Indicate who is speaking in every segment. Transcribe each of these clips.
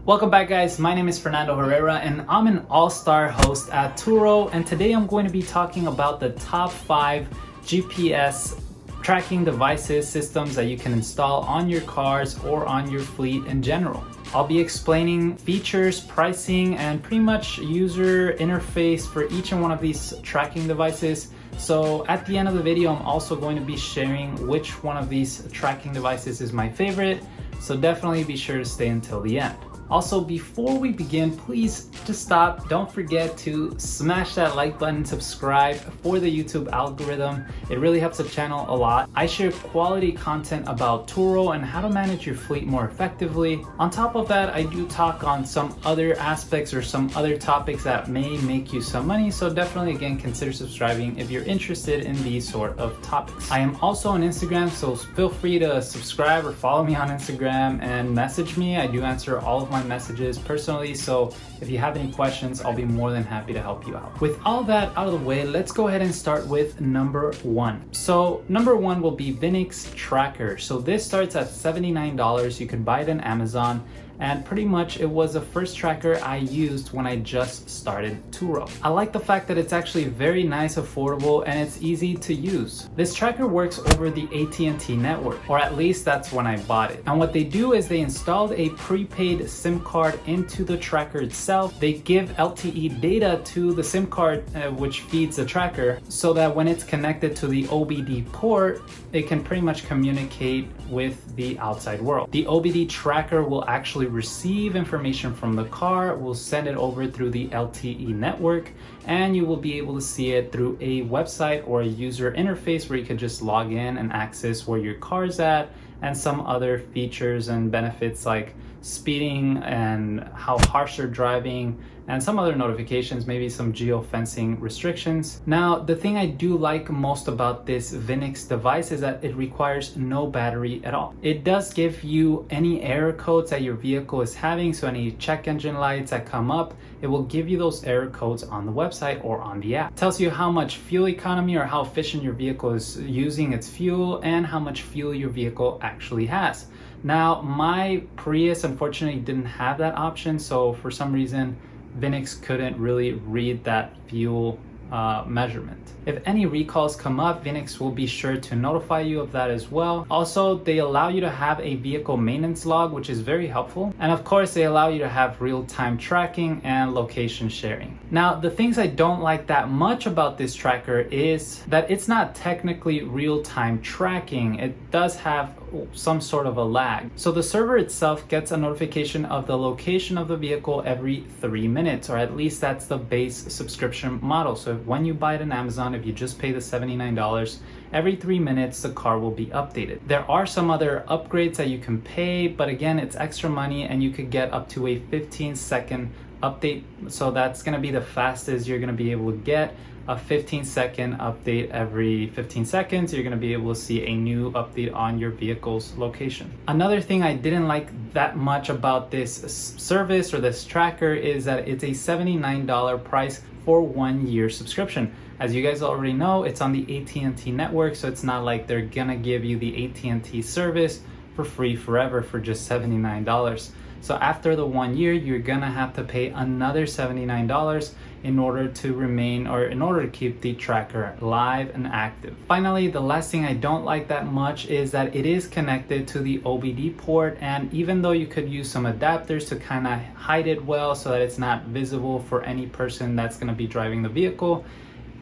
Speaker 1: Welcome back, guys. My name is Fernando Herrera and I'm an all-star host at Turo, and today I'm going to be talking about the top 5 GPS tracking devices systems that you can install on your cars or on your fleet in general. I'll be explaining features, pricing, and pretty much user interface for each and one of these tracking devices. So at the end of the video, I'm also going to be sharing which one of these tracking devices is my favorite. So definitely be sure to stay until the end. Also, before we begin, please just stop. Don't forget to smash that like button, subscribe for the YouTube algorithm. It really helps the channel a lot. I share quality content about Turo and how to manage your fleet more effectively. On top of that, I do talk on some other aspects or some other topics that may make you some money. So definitely, again, consider subscribing if you're interested in these sort of topics. I am also on Instagram, so feel free to subscribe or follow me on Instagram and message me. I do answer all of my messages personally, so if you have any questions, I'll be more than happy to help you out. With all that out of the way, let's go ahead and start with number 1. So number 1 will be Vinix Tracker. So this starts at $79. You can buy it on Amazon, and pretty much it was the first tracker I used when I just started Turo. I like the fact that it's actually very nice, affordable, and it's easy to use. This tracker works over the AT&T network, or at least that's when I bought it. And what they do is they installed a prepaid SIM card into the tracker itself. They give LTE data to the SIM card, which feeds the tracker, so that when it's connected to the OBD port, it can pretty much communicate with the outside world. The OBD tracker will actually receive information from the car, will send it over through the LTE network, and you will be able to see it through a website or a user interface where you could just log in and access where your car's at, and some other features and benefits like speeding and how harsh you're driving, and some other notifications, maybe some geofencing restrictions. Now, the thing I do like most about this Vinix device is that it requires no battery at all. It does give you any error codes that your vehicle is having, so any check engine lights that come up, it will give you those error codes on the website or on the app. It tells you how much fuel economy or how efficient your vehicle is using its fuel and how much fuel your vehicle actually has. Now, my Prius unfortunately didn't have that option, so for some reason Vinix couldn't really read that fuel measurement. If any recalls come up, Vinix will be sure to notify you of that as well. Also, they allow you to have a vehicle maintenance log, which is very helpful. And of course, they allow you to have real-time tracking and location sharing. Now, the things I don't like that much about this tracker is that it's not technically real-time tracking. It does have some sort of a lag. So the server itself gets a notification of the location of the vehicle every 3 minutes, or at least that's the base subscription model. So when you buy it on Amazon, if you just pay the $79, every 3 minutes the car will be updated. There are some other upgrades that you can pay, but again, it's extra money and you could get up to a 15-second update. So that's gonna be the fastest you're gonna be able to get. A 15-second update every 15 seconds, you're gonna be able to see a new update on your vehicle's location. Another thing I didn't like that much about this service or this tracker is that it's a $79 price for 1 year subscription. As you guys already know, it's on the AT&T network, so it's not like they're gonna give you the AT&T service for free forever for just $79. So after the 1 year, you're gonna have to pay another $79 in order to remain, or in order to keep the tracker live and active. Finally, the last thing I don't like that much is that it is connected to the OBD port, and even though you could use some adapters to kind of hide it well so that it's not visible for any person that's gonna be driving the vehicle,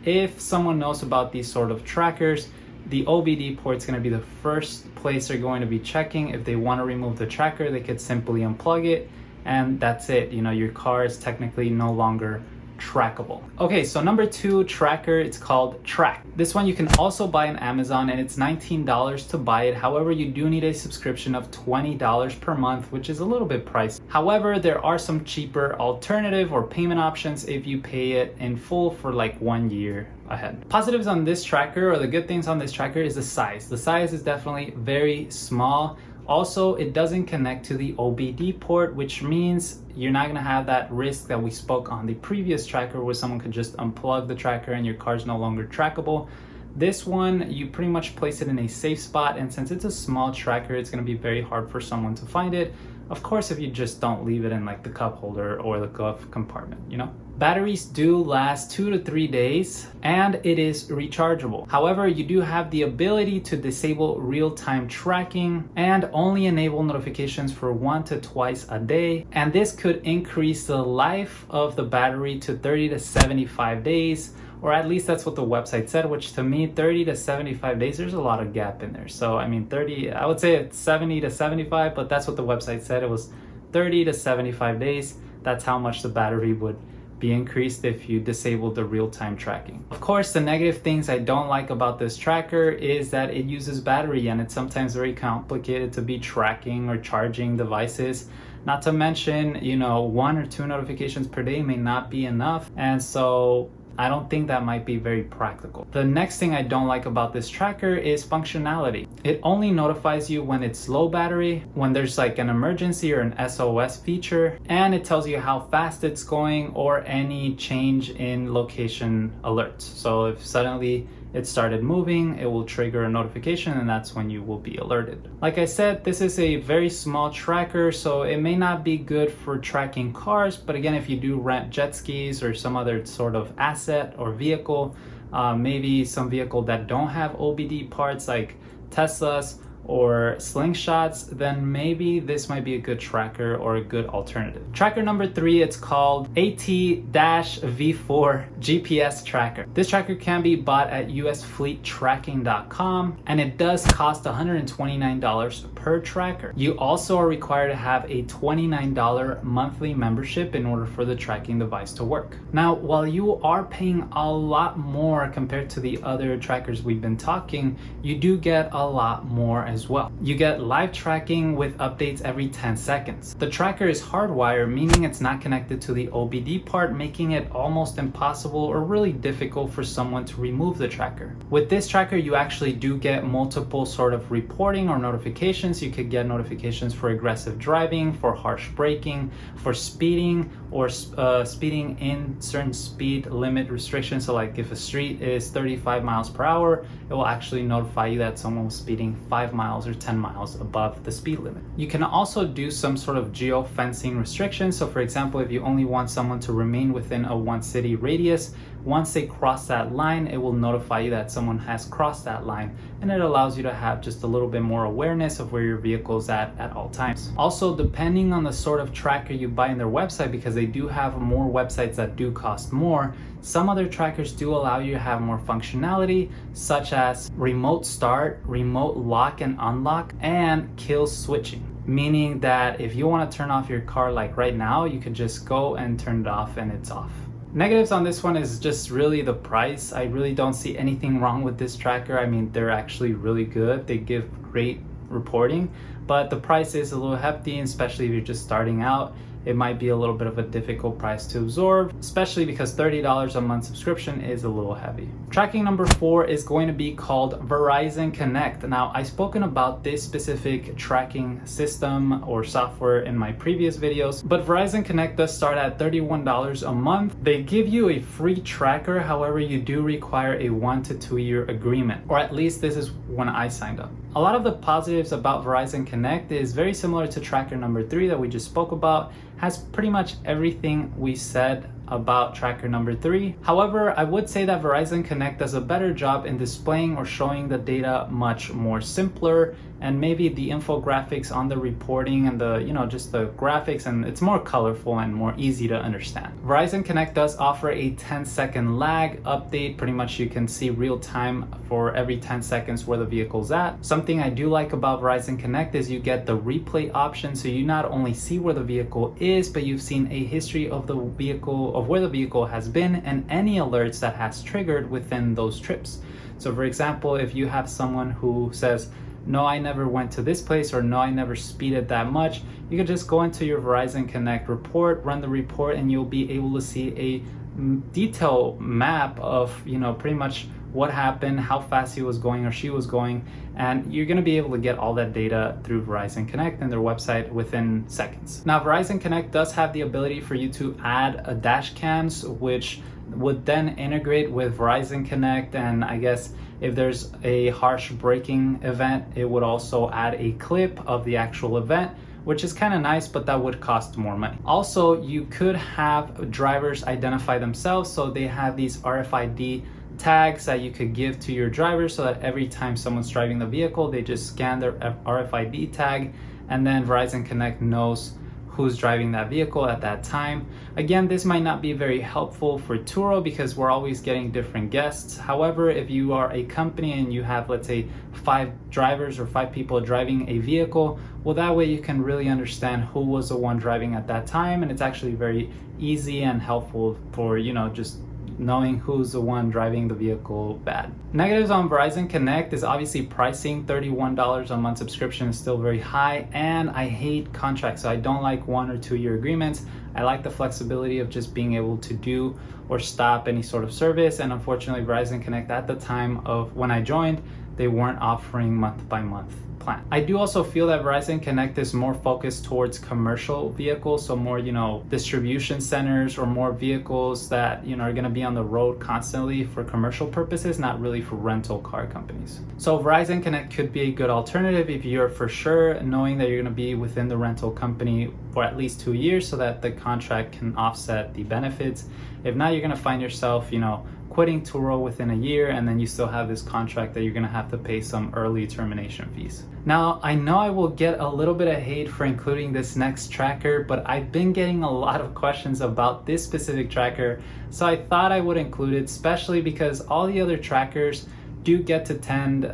Speaker 1: if someone knows about these sort of trackers, the OBD port is going to be the first place they're going to be checking. If they want to remove the tracker, they could simply unplug it, and that's it. You know, your car is technically no longer trackable. Okay, so number 2 tracker, it's called Track. This one you can also buy on Amazon, and it's $19 to buy it. However, you do need a subscription of $20 per month, which is a little bit pricey. However, there are some cheaper alternative or payment options if you pay it in full for like 1 year ahead. Positives on this tracker, or the good things on this tracker, is the size. The size is definitely very small. Also, it doesn't connect to the OBD port, which means you're not gonna have that risk that we spoke on the previous tracker where someone could just unplug the tracker and your car's no longer trackable. This one, you pretty much place it in a safe spot, and since it's a small tracker, it's gonna be very hard for someone to find it. Of course, if you just don't leave it in like the cup holder or the glove compartment, you know? Batteries do last 2 to 3 days and it is rechargeable. However, you do have the ability to disable real-time tracking and only enable notifications for 1 to twice a day. And this could increase the life of the battery to 30 to 75 days, or at least that's what the website said, which to me, 30 to 75 days, there's a lot of gap in there. So I mean, 30, I would say it's 70 to 75, but that's what the website said. It was 30 to 75 days. That's how much the battery would be increased if you disable the real-time tracking. Of course, the negative things I don't like about this tracker is that it uses battery and it's sometimes very complicated to be tracking or charging devices. Not to mention, you know, 1 or 2 notifications per day may not be enough. And so I don't think that might be very practical. The next thing I don't like about this tracker is functionality. It only notifies you when it's low battery, when there's like an emergency or an SOS feature, and it tells you how fast it's going or any change in location alerts. So if suddenly it started moving, it will trigger a notification and that's when you will be alerted. Like I said, this is a very small tracker, so it may not be good for tracking cars, but again, if you do rent jet skis or some other sort of asset or vehicle, maybe some vehicle that don't have OBD parts like Teslas or slingshots, then maybe this might be a good tracker or a good alternative. Tracker number 3, it's called AT-V4 GPS tracker. This tracker can be bought at usfleettracking.com and it does cost $129 per tracker. You also are required to have a $29 monthly membership in order for the tracking device to work. Now, while you are paying a lot more compared to the other trackers we've been talking, you do get a lot more as well. You get live tracking with updates every 10 seconds. The tracker is hardwired, meaning it's not connected to the OBD part, making it almost impossible or really difficult for someone to remove the tracker. With this tracker, you actually do get multiple sort of reporting or notifications. You could get notifications for aggressive driving, for harsh braking, for speeding, or speeding in certain speed limit restrictions. So like if a street is 35 miles per hour, it will actually notify you that someone was speeding 5 miles or 10 miles above the speed limit. You can also do some sort of geo-fencing restrictions. So for example, if you only want someone to remain within a 1 city radius, once they cross that line, it will notify you that someone has crossed that line, and it allows you to have just a little bit more awareness of where your vehicle is at all times. Also, depending on the sort of tracker you buy in their website, because they do have more websites that do cost more, some other trackers do allow you to have more functionality, such as remote start, remote lock and unlock, and kill switching. Meaning that if you want to turn off your car like right now, you could just go and turn it off and it's off. Negatives on this one is just really the price. I really don't see anything wrong with this tracker. I mean, they're actually really good. They give great reporting, but the price is a little hefty, especially if you're just starting out. It might be a little bit of a difficult price to absorb, especially because $30 a month subscription is a little heavy. Tracking number 4 is going to be called Verizon Connect. Now, I've spoken about this specific tracking system or software in my previous videos, but Verizon Connect does start at $31 a month. They give you a free tracker, however, you do require a 1 to 2 year agreement, or at least this is when I signed up. A lot of the positives about Verizon Connect is very similar to tracker number 3 that we just spoke about, has pretty much everything we said about tracker number 3. However, I would say that Verizon Connect does a better job in displaying or showing the data much more simpler, and maybe the infographics on the reporting and the, just the graphics, and it's more colorful and more easy to understand. Verizon Connect does offer a 10-second lag update. Pretty much you can see real time for every 10 seconds where the vehicle's at. Something I do like about Verizon Connect is you get the replay option, so you not only see where the vehicle is, but you've seen a history of the vehicle, of where the vehicle has been, and any alerts that has triggered within those trips. So for example, if you have someone who says, no, I never went to this place, or no, I never speeded that much, you can just go into your Verizon Connect report, run the report, and you'll be able to see a detailed map of, pretty much what happened, how fast he was going or she was going, and you're going to be able to get all that data through Verizon Connect and their website within seconds. Now, Verizon Connect does have the ability for you to add a dash cams, which would then integrate with Verizon Connect, and I guess if there's a harsh braking event, it would also add a clip of the actual event, which is kind of nice, but that would cost more money. Also, you could have drivers identify themselves, so they have these RFID tags that you could give to your driver so that every time someone's driving the vehicle, they just scan their RFID tag, and then Verizon Connect knows who's driving that vehicle at that time. Again, this might not be very helpful for Turo because we're always getting different guests. However, if you are a company and you have, let's say, 5 drivers or 5 people driving a vehicle, well, that way you can really understand who was the one driving at that time, and it's actually very easy and helpful for, you know, just knowing who's the one driving the vehicle bad. Negatives on Verizon Connect is obviously pricing. $31 a month subscription is still very high, and I hate contracts. So I don't like 1 or 2 year agreements. I like the flexibility of just being able to do or stop any sort of service. And unfortunately, Verizon Connect at the time of when I joined, they weren't offering month by month plan. I do also feel that Verizon Connect is more focused towards commercial vehicles, so more, you know, distribution centers or more vehicles that, you know, are going to be on the road constantly for commercial purposes, not really for rental car companies. So Verizon Connect could be a good alternative if you're for sure knowing that you're going to be within the rental company for at least 2 years so that the contract can offset the benefits. If not, you're going to find yourself, you know, quitting Turo within a year, and then you still have this contract that you're going to have to pay some early termination fees. Now, I know I will get a little bit of hate for including this next tracker, but I've been getting a lot of questions about this specific tracker, so I thought I would include it, especially because all the other trackers do get to tend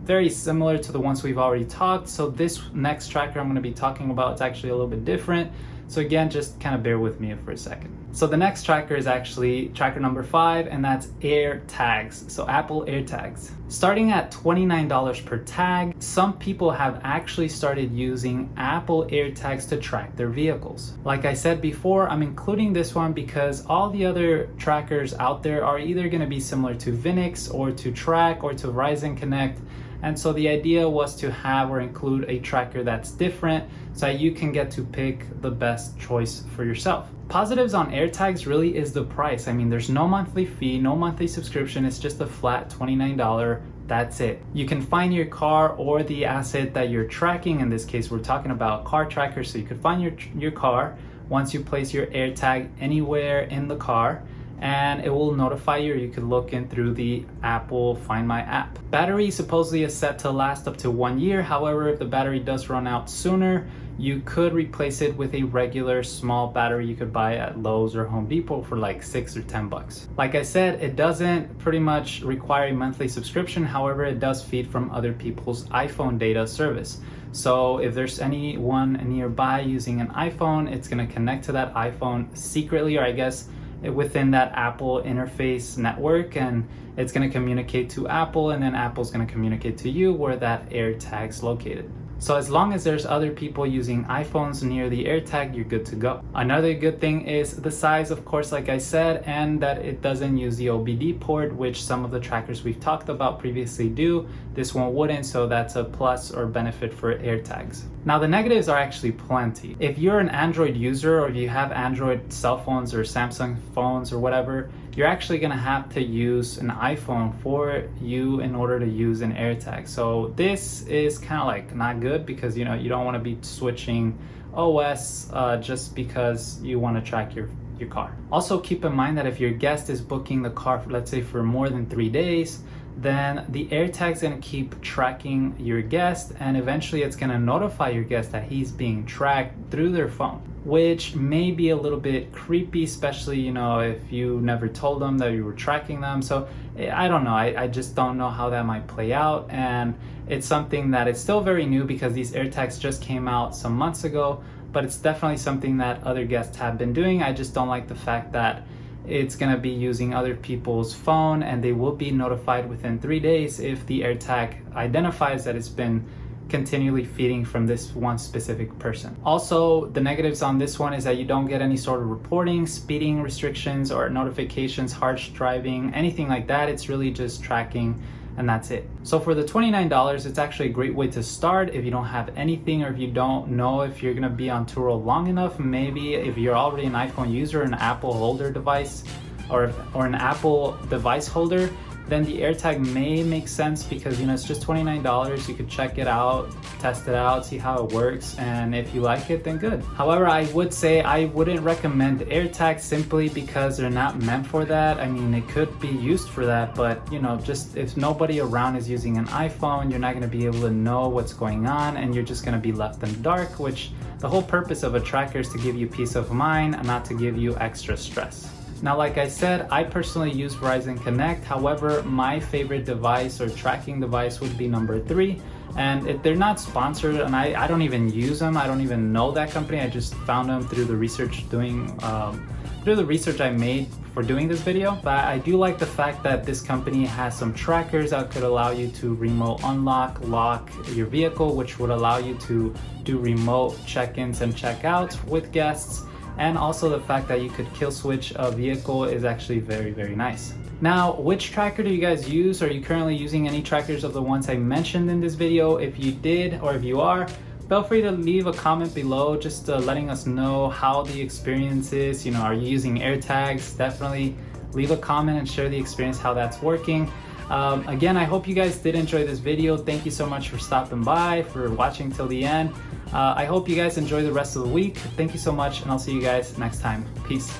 Speaker 1: very similar to the ones we've already talked. So this next tracker I'm going to be talking about is actually a little bit different. So again, just kind of bear with me for a second. So the next tracker is actually tracker number 5, and that's AirTags. So Apple AirTags. Starting at $29 per tag, some people have actually started using Apple AirTags to track their vehicles. Like I said before, I'm including this one because all the other trackers out there are either going to be similar to Vinix or to Track or to Verizon Connect. And so the idea was to have or include a tracker that's different so that you can get to pick the best choice for yourself. Positives on AirTags really is the price. I mean, there's no monthly fee, no monthly subscription. It's just a flat $29. That's it. You can find your car or the asset that you're tracking. In this case, we're talking about car tracker. So you could find your car once you place your AirTag anywhere in the car, and it will notify you, or you could look in through the Apple Find My app. Battery supposedly is set to last up to 1 year. However, if the battery does run out sooner, you could replace it with a regular small battery you could buy at Lowe's or Home Depot for like $6 or $10. Like I said, it doesn't pretty much require a monthly subscription. However, it does feed from other people's iPhone data service. So if there's anyone nearby using an iPhone, it's gonna connect to that iPhone secretly, or I guess within that Apple interface network, and it's going to communicate to Apple, and then Apple's going to communicate to you where that AirTag's located. So as long as there's other people using iPhones near the AirTag, you're good to go. Another good thing is the size, of course, like I said, and that it doesn't use the OBD port, which some of the trackers we've talked about previously do. This one wouldn't, so that's a plus or benefit for AirTags. Now the negatives are actually plenty. If you're an Android user, or if you have Android cell phones or Samsung phones or whatever, you're actually gonna have to use an iPhone for you in order to use an AirTag. So this is kind of like not good because, you know, you don't want to be switching OS just because you want to track your car. Also keep in mind that if your guest is booking the car for, let's say, for more than 3 days, then the AirTag's gonna keep tracking your guest, and eventually it's gonna notify your guest that he's being tracked through their phone, which may be a little bit creepy, especially, you know, if you never told them that you were tracking them. So I don't know, I just don't know how that might play out, and it's something that is still very new because these AirTags just came out some months ago, but it's definitely something that other guests have been doing. I just don't like the fact that it's going to be using other people's phone, and they will be notified within 3 days if the AirTag identifies that it's been continually feeding from this one specific person. Also, the negatives on this one is that you don't get any sort of reporting, speeding restrictions, or notifications, harsh driving, anything like that. It's really just tracking, and that's it. So for the $29, it's actually a great way to start if you don't have anything, or if you don't know if you're gonna be on Turo long enough. Maybe if you're already an iPhone user, an Apple holder device, or an Apple device holder, then the AirTag may make sense because, you know, it's just $29. You could check it out, test it out, see how it works, and if you like it, then good. However, I would say I wouldn't recommend AirTags simply because they're not meant for that. I mean, it could be used for that, but you know, just if nobody around is using an iPhone, you're not going to be able to know what's going on, and you're just going to be left in the dark, which the whole purpose of a tracker is to give you peace of mind and not to give you extra stress. Now, like I said, I personally use Verizon Connect. However, my favorite device or tracking device would be number 3. And if they're not sponsored, and I don't even use them, I don't even know that company. I just found them through the research I made for doing this video. But I do like the fact that this company has some trackers that could allow you to remote unlock, lock your vehicle, which would allow you to do remote check-ins and check-outs with guests. And also the fact that you could kill switch a vehicle is actually very, very nice. Now, which tracker do you guys use? Are you currently using any trackers of the ones I mentioned in this video? If you did, or if you are, feel free to leave a comment below just letting us know how the experience is. You know, are you using AirTags? Definitely leave a comment and share the experience, how that's working. Again, I hope you guys did enjoy this video. Thank you so much for stopping by, for watching till the end. I hope you guys enjoy the rest of the week. Thank you so much, and I'll see you guys next time. Peace.